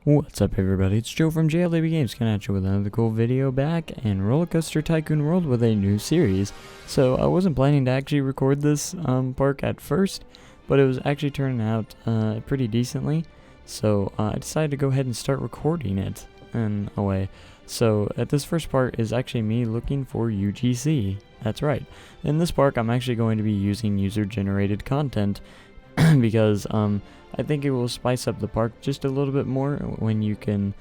What's up, everybody? It's Joe from JLAB Games coming at you with another cool video back in Roller Coaster Tycoon World with a new series. So I wasn't planning to actually record this park at first, but it was actually turning out pretty decently. So I decided to go ahead and start recording it in a way. So this first part is actually me looking for UGC. That's right. In this park, I'm actually going to be using user-generated content because I think it will spice up the park just a little bit more when you can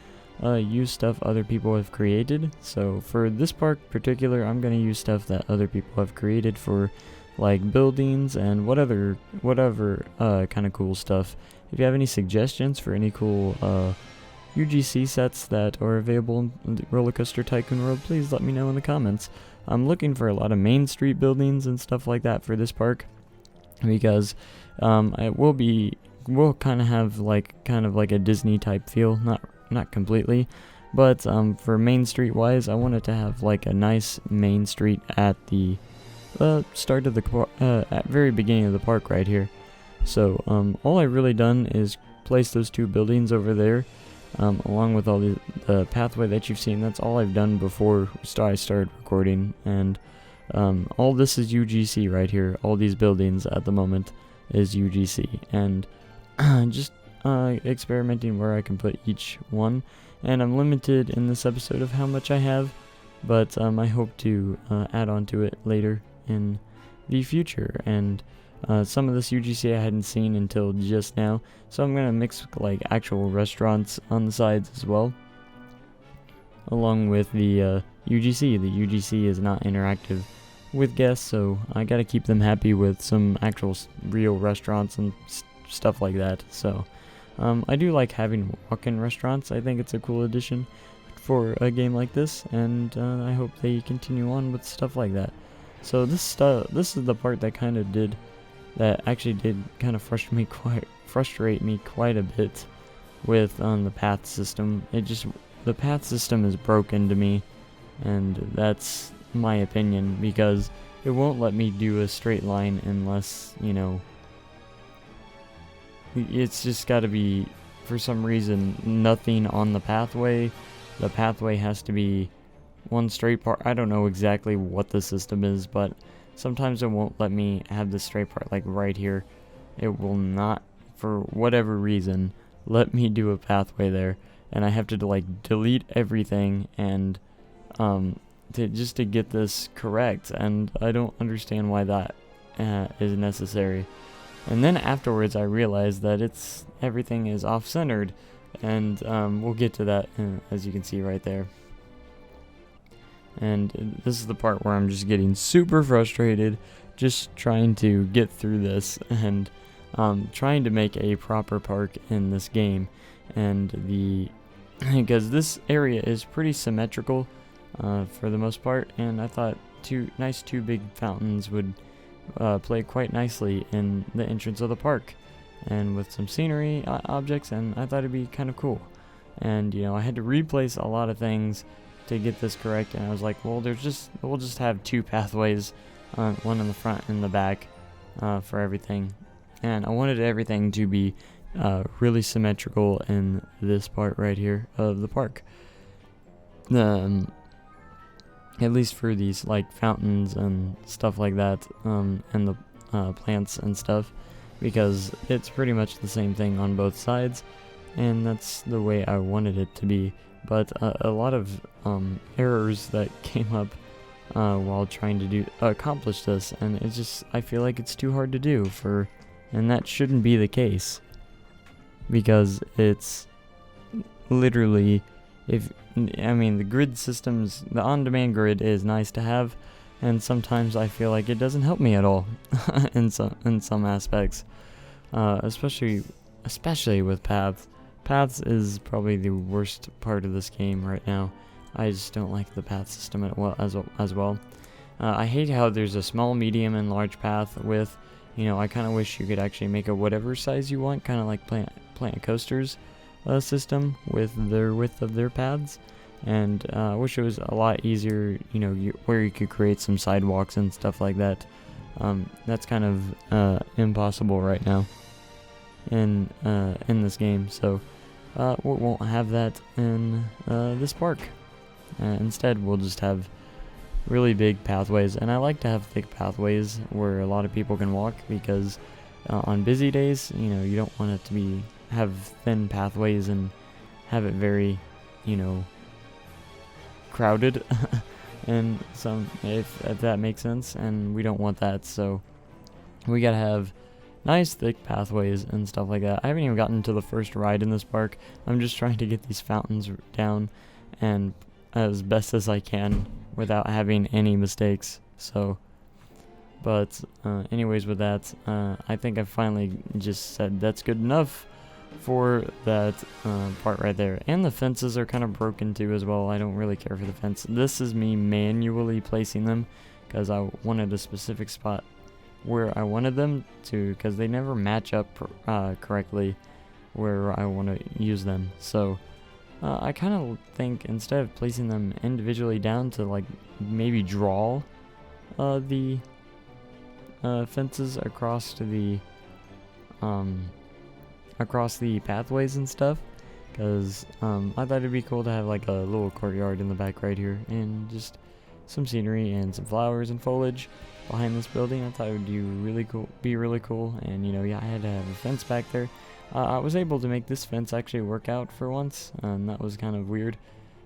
use stuff other people have created. So for this park in particular, I'm going to use stuff that other people have created for like buildings and whatever kind of cool stuff. If you have any suggestions for any cool UGC sets that are available in the Roller Coaster Tycoon World, please let me know in the comments. I'm looking for a lot of Main Street buildings and stuff like that for this park, because it will kind of have like a Disney type feel, not completely, but for Main Street wise, I wanted to have like a nice Main Street at the start of the at very beginning of the park right here. So all I've really done is place those two buildings over there, along with all the pathway that you've seen. That's all I've done before I started recording, and all this is UGC right here. All these buildings at the moment is UGC, and just experimenting where I can put each one. And I'm limited in this episode of how much I have, but I hope to add on to it later in the future. And some of this UGC I hadn't seen until just now, so I'm gonna mix like actual restaurants on the sides as well, along with the UGC. The UGC is not interactive with guests, so I gotta keep them happy with some actual real restaurants and stuff like that. So I do like having walk-in restaurants. I think it's a cool addition for a game like this, and I hope they continue on with stuff like that. So this is the part that actually did kind of frustrate me quite a bit with the path system. The path system is broken to me, and that's my opinion, because it won't let me do a straight line unless, you know, it's just got to be, for some reason, nothing on the pathway. The pathway has to be one straight part. I don't know exactly what the system is, but sometimes it won't let me have the straight part, like right here. It will not, for whatever reason, let me do a pathway there, and I have to like delete everything and just to get this correct, and I don't understand why that is necessary. And then afterwards I realized that everything is off-centered, and we'll get to that as you can see right there. And this is the part where I'm just getting super frustrated, just trying to get through this and trying to make a proper park in this game. And because this area is pretty symmetrical for the most part, and I thought two big fountains would play quite nicely in the entrance of the park, and with some scenery objects, and I thought it'd be kind of cool. And you know, I had to replace a lot of things to get this correct, and I was like, well, we'll just have two pathways, one in the front and the back, for everything. And I wanted everything to be really symmetrical in this part right here of the park. At least for these like fountains and stuff like that, and the plants and stuff, because it's pretty much the same thing on both sides, and that's the way I wanted it to be. But a lot of errors that came up while trying to accomplish this, and I feel like it's too hard to do and that shouldn't be the case, because it's literally, the grid systems, the on-demand grid is nice to have, and sometimes I feel like it doesn't help me at all in some aspects, especially with paths. Paths is probably the worst part of this game right now. I just don't like the path system as well. I hate how there's a small, medium, and large path with, I kind of wish you could actually make it whatever size you want, kind of like Planet Coaster's system with their width of their paths. And I wish it was a lot easier, where you could create some sidewalks and stuff like that. That's kind of impossible right now in this game. So we won't have that in this park. Instead, we'll just have really big pathways, and I like to have thick pathways where a lot of people can walk, because on busy days, you don't want it to have thin pathways and have it very, crowded, and if that makes sense, and we don't want that, so we gotta have nice thick pathways and stuff like that. I haven't even gotten to the first ride in this park. I'm just trying to get these fountains down and as best as I can without having any mistakes. So, but anyways, with that, I think I finally just said that's good enough for that part right there. And the fences are kind of broken too as well. I don't really care for the fence. This is me manually placing them because I wanted a specific spot where I wanted them to, because they never match up correctly where I want to use them. So I kind of think instead of placing them individually down to like maybe draw the fences across to the pathways and stuff, because I thought it'd be cool to have like a little courtyard in the back right here and just some scenery and some flowers and foliage behind this building. I thought it would be really cool, and I had to have a fence back there. I was able to make this fence actually work out for once, and that was kind of weird,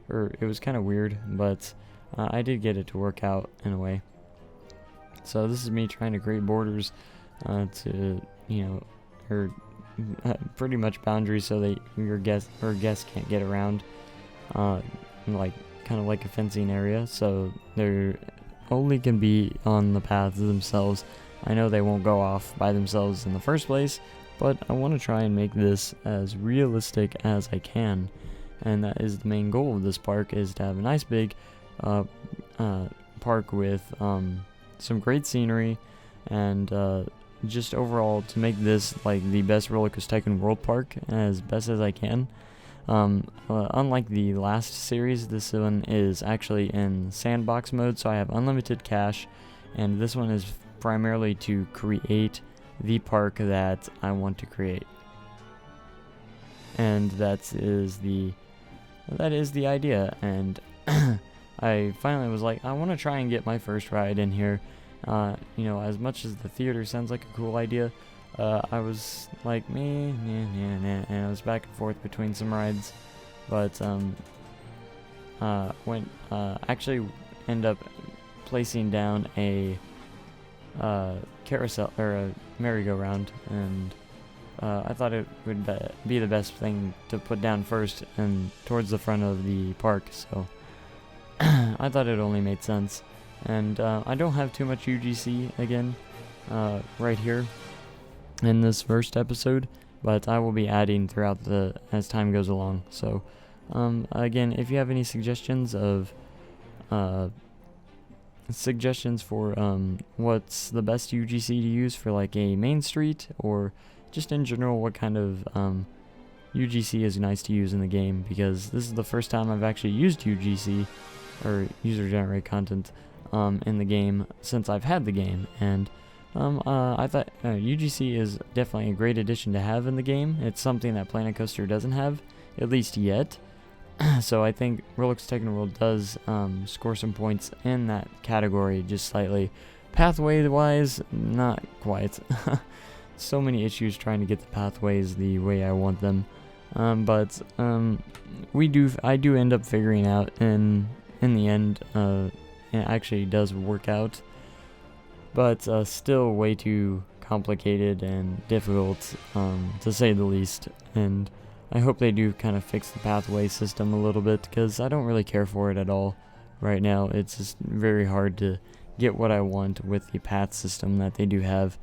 or it was kind of weird, but I did get it to work out in a way. So this is me trying to create borders to, or pretty much boundaries so that your guests can't get around, like kind of like a fencing area, so they're only can be on the paths themselves. I know they won't go off by themselves in the first place, but I want to try and make this as realistic as I can, and that is the main goal of this park, is to have a nice big park with some great scenery, and just overall to make this like the best Roller Coaster Tycoon World Park as best as I can. Unlike the last series, this one is actually in sandbox mode, so I have unlimited cash, and this one is primarily to create the park that I want to create, and that is the idea. And I finally was like, I want to try and get my first ride in here. As much as the theater sounds like a cool idea, I was like, and I was back and forth between some rides, but actually end up placing down a carousel, or a merry-go-round, and I thought it would be the best thing to put down first and towards the front of the park, so I thought it only made sense. And I don't have too much UGC again right here in this first episode, but I will be adding throughout as time goes along. So again, if you have any suggestions for what's the best UGC to use for like a main street, or just in general what kind of UGC is nice to use in the game, because this is the first time I've actually used UGC, or user generated content, in the game since I've had the game, and I thought UGC is definitely a great addition to have in the game. It's something that Planet Coaster doesn't have, at least yet. So I think Roller Coaster Tycoon World does score some points in that category, just slightly. Pathway wise, not quite. So many issues trying to get the pathways the way I want them, but I do end up figuring out in the end. It actually does work out, but still way too complicated and difficult, to say the least. And I hope they do kind of fix the pathway system a little bit, because I don't really care for it at all right now. It's just very hard to get what I want with the path system that they do have.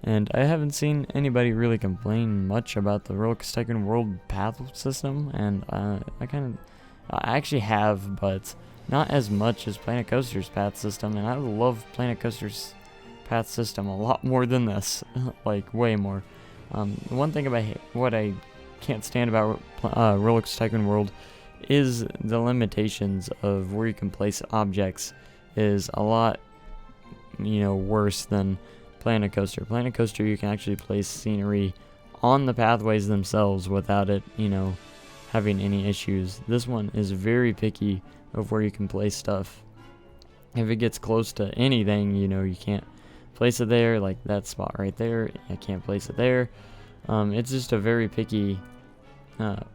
And I haven't seen anybody really complain much about the Roller Coaster Tycoon World path system, and I actually have, but not as much as Planet Coaster's path system, and I love Planet Coaster's path system a lot more than this, like way more. One thing about what I can't stand about Roller Coaster Tycoon World is the limitations of where you can place objects is a lot, worse than Planet Coaster. Planet Coaster, you can actually place scenery on the pathways themselves without it, having any issues. This one is very picky of where you can place stuff. If it gets close to anything, you know, you can't place it there, like that spot right there, I can't place it there. It's just a very picky, pretty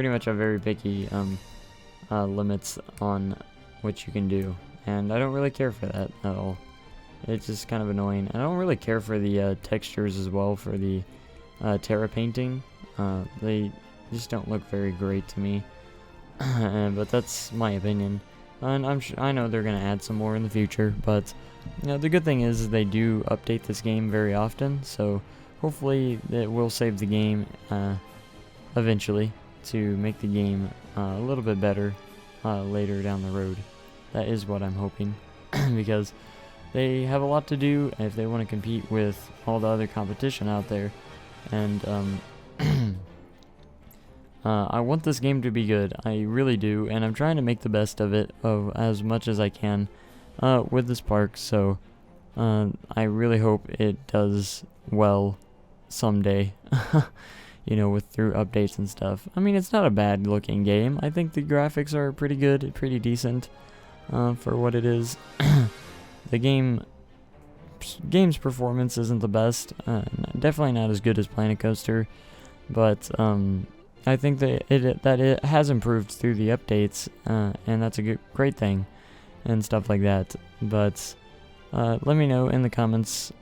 much a very picky limits on what you can do, and I don't really care for that at all. It's just kind of annoying. I don't really care for the textures as well for the Terra painting. They just don't look very great to me, but that's my opinion. And I know they're gonna add some more in the future, but you know, the good thing is they do update this game very often, so hopefully it will save the game eventually to make the game a little bit better later down the road. That is what I'm hoping, because they have a lot to do if they want to compete with all the other competition out there, and I want this game to be good. I really do, and I'm trying to make the best of it as much as I can with this park, so I really hope it does well someday. You know, through updates and stuff. I mean, it's not a bad looking game. I think the graphics are pretty good, pretty decent for what it is. The game's performance isn't the best. Definitely not as good as Planet Coaster, but I think that it has improved through the updates, and that's a great thing, and stuff like that. But let me know in the comments.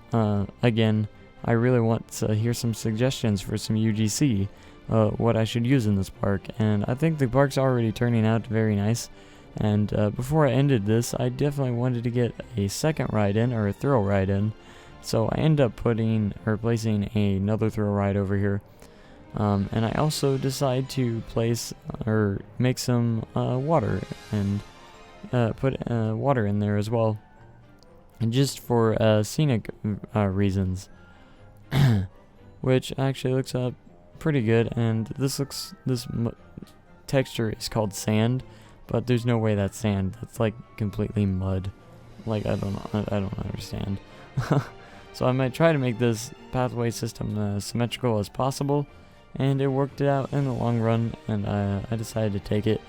Again, I really want to hear some suggestions for some UGC, what I should use in this park, and I think the park's already turning out very nice. And before I ended this, I definitely wanted to get a second ride in, or a thrill ride in, so I ended up placing another thrill ride over here. And I also decide to place or make some water, and put water in there as well, and just for scenic reasons, which actually looks pretty good. And this texture is called sand, but there's no way that's sand. That's like completely mud. Like I don't understand. So I might try to make this pathway system symmetrical as possible. And it worked out in the long run, and I decided to take it.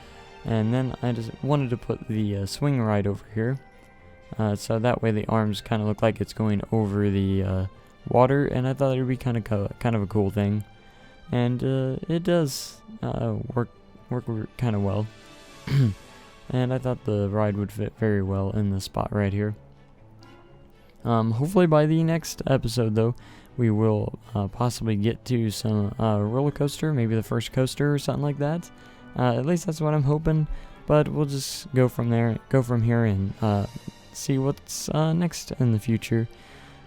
And then I just wanted to put the swing ride over here, so that way the arms kind of look like it's going over the water, and I thought it would be kind of a cool thing. And it does work kind of well. And I thought the ride would fit very well in the spot right here. Hopefully by the next episode, though, we will possibly get to some roller coaster, maybe the first coaster or something like that. At least that's what I'm hoping. But we'll just go from here, and see what's next in the future.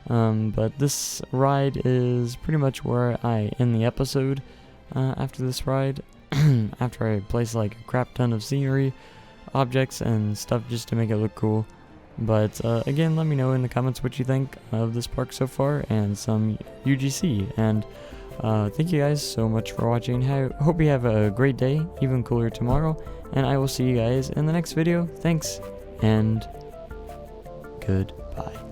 But this ride is pretty much where I end the episode. After this ride, after I place like a crap ton of scenery, objects, and stuff just to make it look cool. But again, let me know in the comments what you think of this park so far, and some UGC. And thank you guys so much for watching. Hope you have a great day, even cooler tomorrow, and I will see you guys in the next video. Thanks, and goodbye.